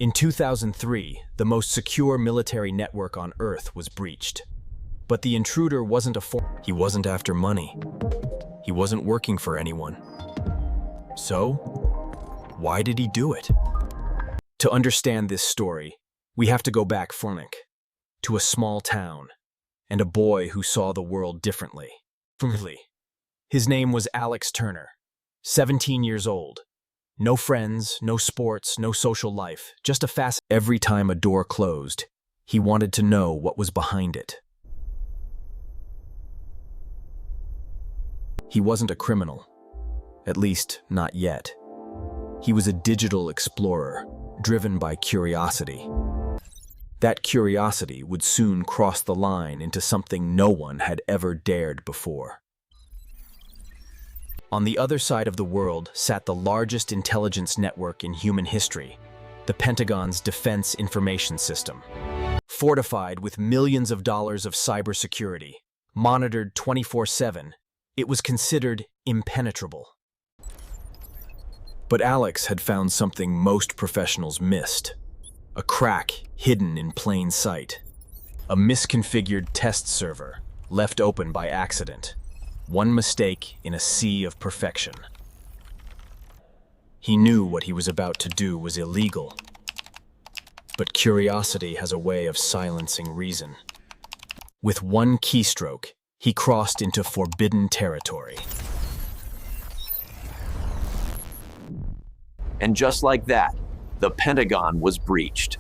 In 2003, the most secure military network on Earth was breached. But the intruder wasn't he wasn't after money. He wasn't working for anyone. So, why did he do it? To understand this story, we have to go back to a small town, and a boy who saw the world differently. His name was Alex Turner, 17 years old. No friends, no sports, no social life, just a fast. Every time a door closed, he wanted to know what was behind it. He wasn't a criminal, at least not yet. He was a digital explorer, driven by curiosity. That curiosity would soon cross the line into something no one had ever dared before. On the other side of the world sat the largest intelligence network in human history, the Pentagon's Defense Information System. Fortified with millions of dollars of cybersecurity, monitored 24/7, it was considered impenetrable. But Alex had found something most professionals missed. A crack hidden in plain sight. A misconfigured test server left open by accident. One mistake in a sea of perfection. He knew what he was about to do was illegal. But curiosity has a way of silencing reason. With one keystroke, he crossed into forbidden territory. And just like that, the Pentagon was breached.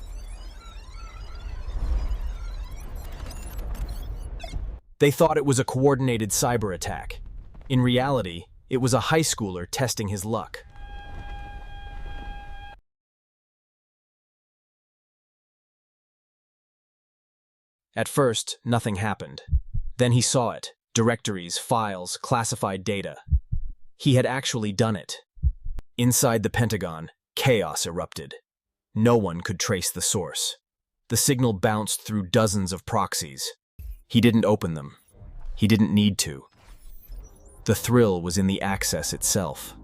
They thought it was a coordinated cyber attack. In reality, it was a high schooler testing his luck. At first, nothing happened. Then he saw it: directories, files, classified data. He had actually done it. Inside the Pentagon, chaos erupted. No one could trace the source. The signal bounced through dozens of proxies. He didn't open them. He didn't need to. The thrill was in the access itself.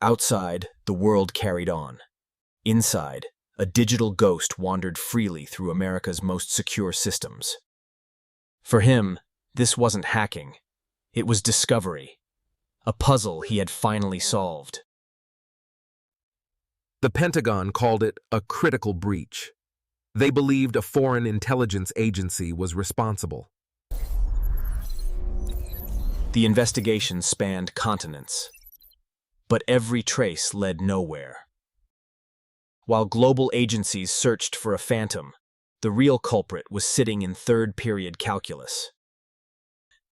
Outside, the world carried on. Inside, a digital ghost wandered freely through America's most secure systems. For him, this wasn't hacking. It was discovery. A puzzle he had finally solved. The Pentagon called it a critical breach. They believed a foreign intelligence agency was responsible. The investigation spanned continents, but every trace led nowhere. While global agencies searched for a phantom, the real culprit was sitting in third-period calculus.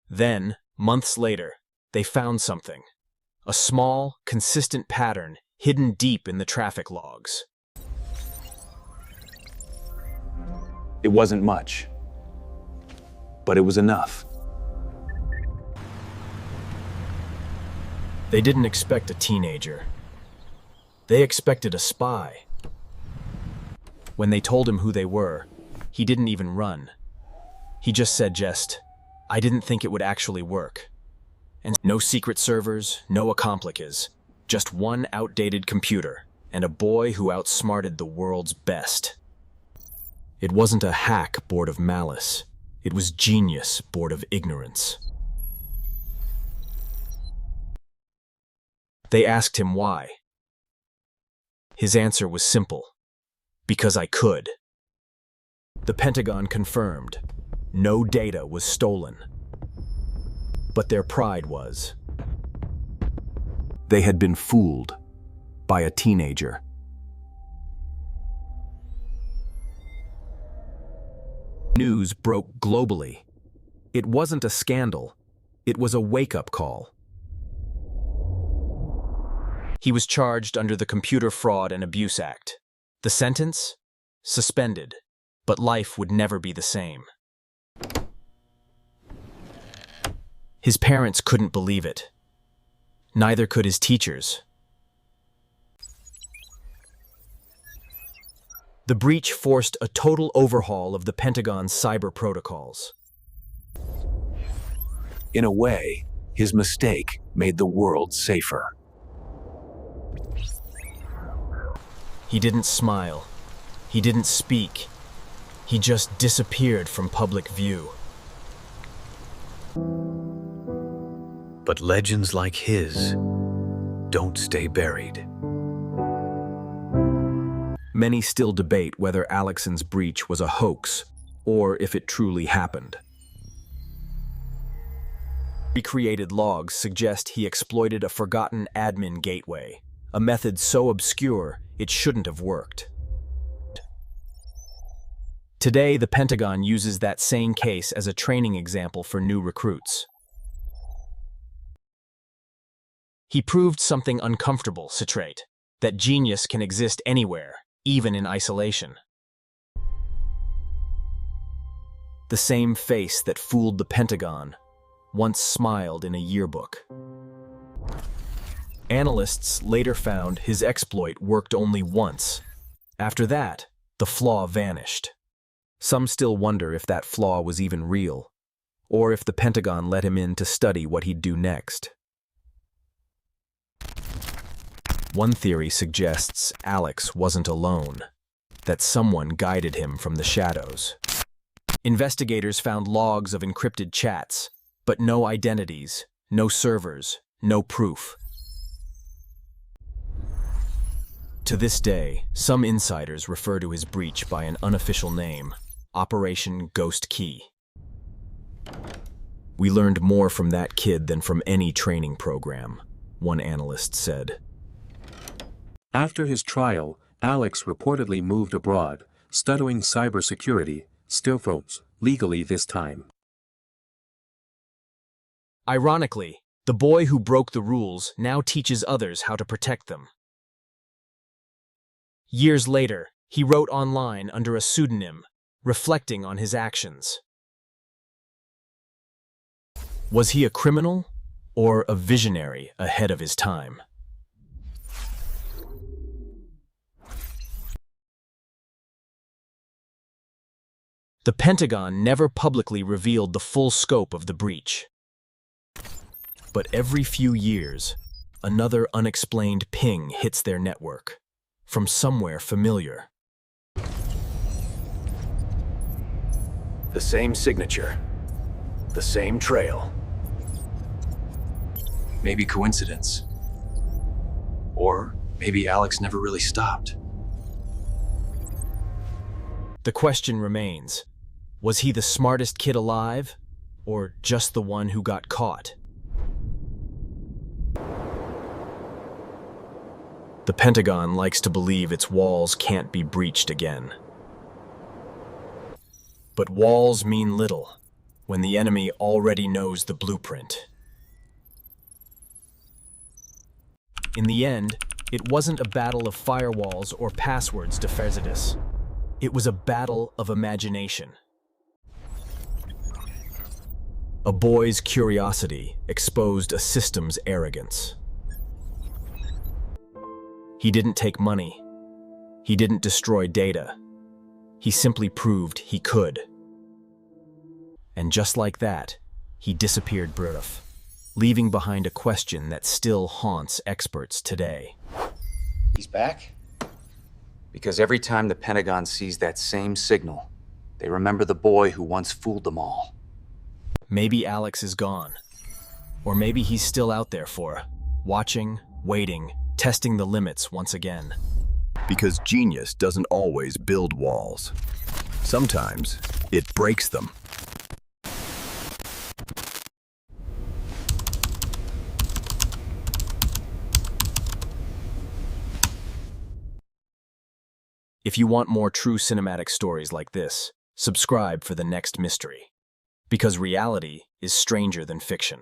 Then, months later, they found something. A small, consistent pattern hidden deep in the traffic logs. It wasn't much, but it was enough. They didn't expect a teenager. They expected a spy. When they told him who they were, he didn't even run. He just said, "I didn't think it would actually work." And no secret servers, no accomplices, just one outdated computer and a boy who outsmarted the world's best. It wasn't a hack born of malice. It was genius born of ignorance. They asked him why. His answer was simple: because I could. The Pentagon confirmed no data was stolen. But their pride was. They had been fooled by a teenager. News broke globally. It wasn't a scandal. It was a wake-up call. He was charged under the Computer Fraud and Abuse Act. The sentence? Suspended. But life would never be the same. His parents couldn't believe it. Neither could his teachers. The breach forced a total overhaul of the Pentagon's cyber protocols. In a way, his mistake made the world safer. He didn't smile. He didn't speak. He just disappeared from public view. But legends like his don't stay buried. Many still debate whether Alexson's breach was a hoax or if it truly happened. Recreated logs suggest he exploited a forgotten admin gateway, a method so obscure it shouldn't have worked. Today, the Pentagon uses that same case as a training example for new recruits. He proved something uncomfortable, citrate, that genius can exist anywhere, even in isolation. The same face that fooled the Pentagon once smiled in a yearbook. Analysts later found his exploit worked only once. After that, the flaw vanished. Some still wonder if that flaw was even real, or if the Pentagon let him in to study what he'd do next. One theory suggests Alex wasn't alone, that someone guided him from the shadows. Investigators found logs of encrypted chats, but no identities, no servers, no proof. To this day, some insiders refer to his breach by an unofficial name, Operation Ghost Key. We learned more from that kid than from any training program, one analyst said. After his trial, Alex reportedly moved abroad, studying cybersecurity, still froze, legally this time. Ironically, the boy who broke the rules now teaches others how to protect them. Years later, he wrote online under a pseudonym, reflecting on his actions. Was he a criminal or a visionary ahead of his time? The Pentagon never publicly revealed the full scope of the breach. But every few years, another unexplained ping hits their network, from somewhere familiar. The same signature. The same trail. Maybe coincidence. Or maybe Alex never really stopped. The question remains, was he the smartest kid alive, or just the one who got caught? The Pentagon likes to believe its walls can't be breached again. But walls mean little when the enemy already knows the blueprint. In the end, it wasn't a battle of firewalls or passwords to Ferzidas. It was a battle of imagination. A boy's curiosity exposed a system's arrogance. He didn't take money. He didn't destroy data. He simply proved he could. And just like that, he disappeared brief, leaving behind a question that still haunts experts today. He's back? Because every time the Pentagon sees that same signal, they remember the boy who once fooled them all. Maybe Alex is gone. Or maybe he's still out there watching, waiting, testing the limits once again. Because genius doesn't always build walls. Sometimes it breaks them. If you want more true cinematic stories like this, subscribe for the next mystery. Because reality is stranger than fiction.